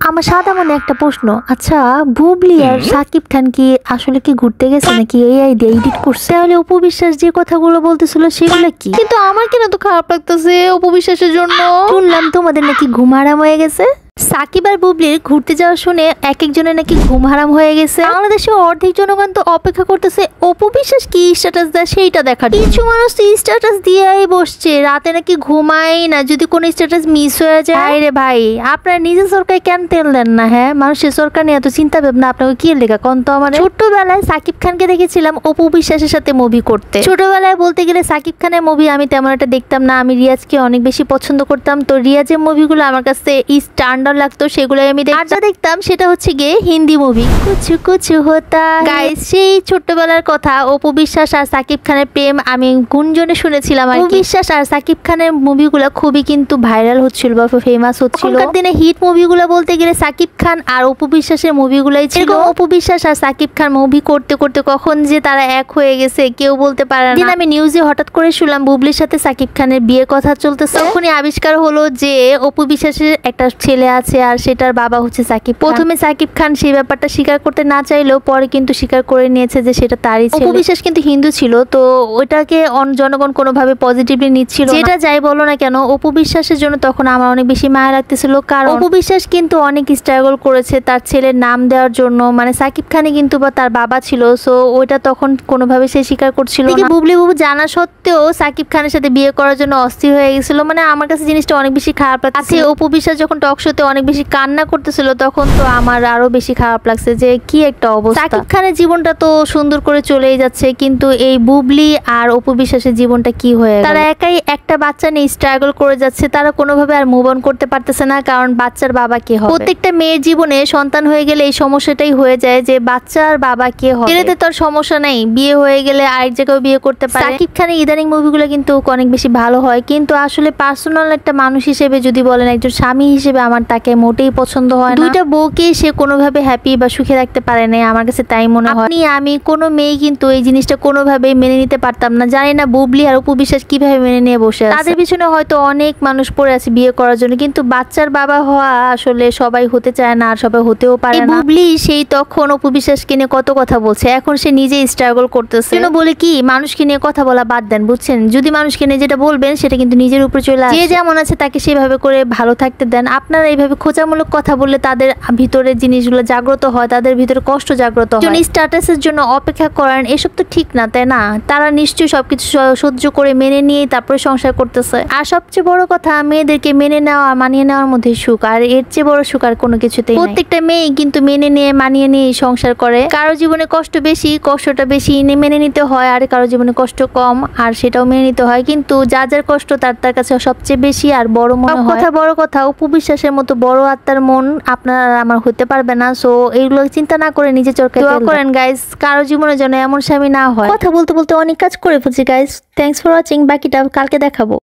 আমার সাদা মনে একটা প্রশ্ন, আচ্ছা বুবলি আর সাকিব খান কি আসলে কি ঘুরতে গেছে নাকি এআই দিয়ে এডিট করছে? তাহলে অপু বিশ্বাস যে কথাগুলো বলতেছিল সেগুলো কি? কিন্তু আমার কেন তো খারাপ লাগতেছে অপু বিশ্বাসের জন্য। শুনলাম তোমাদের নাকি ঘুম হারাম হয়ে গেছে। সাকিব আর বুবলির ঘুরতে যাওয়া শুনে এক একজনের নাকি ঘুম হারাম হয়ে গেছে। বাংলাদেশে অর্ধেক জনগণ তো অপেক্ষা করতেছে অপু বিশ্বাস কি স্ট্যাটাস দেয় সেইটা দেখার। কিছু মানুষ তো স্ট্যাটাস দিয়েই বসছে, রাতে নাকি ঘুমাই না যদি কোনো স্ট্যাটাস মিস হয়ে যায়। রে ভাই, আপনারা নিজের সরকার কেন তেল দেন না? হ্যাঁ, মানুষের সরকার নিয়ে এত চিন্তা ভাবনা আপনাকে কি লেখা কোন তো? আমার ছোট্টবেলায় সাকিব খানকে দেখেছিলাম অপু বিশ্বাসের সাথে মুভি করতে। ছোটবেলায় বলতে গেলে সাকিব খানের মুভি আমি তেমন একটা দেখতাম না, আমি রিয়াজকে অনেক বেশি পছন্দ করতাম। তো রিয়াজের মুভিগুলো আমার কাছে স্ট্যান্ডার্ড লাগতো, সেগুলোই আমি দেখতাম। সেটা হচ্ছে গিয়ে হিন্দি মুভি কুছু কুছু হোতা। গাইস, সেই ছোট্টবেলার কথা অপু বিশ্বাস আর সাকিব খানের প্রেম আমি গুঞ্জনে শুনেছিলাম। অপু বিশ্বাস আর সাকিব খানের মুভিগুলো খুবই কিন্তু ভাইরাল হচ্ছিল বা ফেমাস হচ্ছিল। ওখান দিনে হিট মুভিগুলো বলতে গেলে সাকিব খান আর অপু বিশ্বাসের মুভিগুলোই ছিল। অপু বিশ্বাস আর সাকিব খান মুভি করতে করতে কখন যে তারা এক হয়ে গেছে কেউ বলতে পারে না। আমি নিউজে হঠাৎ করে শুনলাম বুবলির সাথে সাকিব খানের বিয়ে কথা চলতেছে। তখনই আবিষ্কার হলো যে অপু বিশ্বাসের একটা ছেলে আছে আর সেটার বাবা হচ্ছে সাকিব। প্রথমে সাকিব খান সেই ব্যাপারটা স্বীকার করতে না চাইলেও পরে কিন্তু স্বীকার করে নিয়েছে যে সেটা তারই ছেলে। অপু বিশ্বাস কিন্তু হিন্দু ছিল, তো ওইটাকে জনগণ কোনোভাবে পজিটিভলি নিচ্ছিল। যেটা যাই বলো না কেন, অপু বিশ্বাসের জন্য তখন আমার অনেক বেশি মায়া লাগতেছিল, কারণ অপু বিশ্বাস কিন্তু অনেক স্ট্রাগল করেছে তার ছেলের নাম দেওয়ার জন্য। মানে সাকিব খানই কিন্তু বা তার বাবা ছিল, সো ওইটা তখন কোনোভাবে সে স্বীকার করছিল না। বুবলি বাবু জানা সত্ত্বেও সাকিব খানের সাথে বিয়ে করার জন্য অস্থির হয়ে গেছিল। মানে আমার কাছে জিনিসটা অনেক বেশি খারাপ লাগছে। অপু বিশ্বাস যখন টক শোতে অনেক বেশি কান্না করতেছিল তখন তো আমার আরো বেশি খারাপ লাগছে যে কি একটা অবস্থা। সাকিব খানের জীবনটা তো সুন্দর করে চলেই যাচ্ছে, কিন্তু এই বুবলি আর অপু বিশ্বাসের জীবনটা কি হয়ে গেল? তারা একাই একটা বাচ্চা নিয়ে স্ট্রাগল করে যাচ্ছে, তারা কোনোভাবে আর মুভ অন করতে পারতেছে না, কারণ বাচ্চার বাবা কে হবে। প্রত্যেকটা মেয়ের জীবনে সন্তান হয়ে গেলে এই সমস্যাটাই হয়ে যায় যে বাচ্চার বাবা কে হবে। এটাতে তোর সমস্যা নাই, বিয়ে হয়ে গেলে আরেক জায়গায় বিয়ে করতে পারে। সাকিব খানের ইদানিং মুভিগুলো কিন্তু অনেক বেশি ভালো হয়, কিন্তু আসলে পার্সোনাল একটা মানুষ হিসেবে যদি বলেন, একজন স্বামী হিসেবে আমার তাকে মোটেই পছন্দ হয় না। দুইটা বউকে সে কোনোভাবে হ্যাপি বা সুখে রাখতে পারে না, আমার কাছে তাই মনে হয়। আমি কোনো মেয়ে কিন্তু এই জিনিসটা কোনোভাবে মেনে নিতে পারতাম না। জানি না বুবলি আর অপু বিশ্বাস কিভাবে মেনে নিয়ে বসে আছে। তাদের পিছনে হয়তো অনেক মানুষ পড়ে আছে বিয়ে করার জন্য, কিন্তু বাচ্চার বাবা হওয়া আসলে সবাই হতে চায় না আর সবাই হতেও পারে না। বুবলি সেই তখন অপু বিশ্বাসকে নিয়ে কত কথা বলছে, এখন সে নিজেই স্ট্রাগল করতেছে। বলে কি মানুষকে নিয়ে কথা বলা বাদ দেন, বুঝছেন? যদি মানুষকে নিয়ে যেটা বলবেন সেটা কিন্তু নিজের উপরে চলে আসে। যে যেমন আছে তাকে সেভাবে করে ভালো থাকতে দেন। আপনারা এইভাবে খোঁচামূলক কথা বললে তাদের ভিতরে জিনিসগুলো জাগ্রত হয়, তাদের ভিতরে কষ্ট জাগ্রত হয়। স্ট্যাটাসের জন্য অপেক্ষা করেন, এসব তো ঠিক না, তাই না? তারা নিশ্চয়ই সবকিছু সহ্য করে মেনে নিয়ে তারপরে সংসার করতেছে। আর সবচেয়ে বড় কথা, মেয়েদেরকে মেনে নেওয়া মানিয়ে নেওয়ার মধ্যে সুখ, আর এর চেয়ে বড় সুখ আর কোনো কিছুতেই নাই। প্রত্যেকটা মেয়ে কিন্তু মেনে নিয়ে মানিয়ে নিয়ে সংসার করে। কারো জীবনে কষ্ট বেশি, কষ্টটা বেশি মেনে নিতে হয়, আর কারো জীবনে কষ্ট কম আর সেটাও মেনে নিতে হয়। কিন্তু যার যার কষ্ট তার কাছে সবচেয়ে বেশি আর বড় মনে হয়। বড় কথা, অপু বিশ্বাসের মতো বড় আত্মার মন আপনার আমার হতে পারবে না। সো এইগুলো চিন্তা না করে নিজে চরকায় দোয়া করেন গাইস, কারো জীবনে যেন এমন স্বামী না হয়। কথা বলতে বলতে অনেক কাজ করে ফেলছি গাইস। থ্যাঙ্কস ফর ওয়াচিং, বাকিটা কালকে দেখাবো।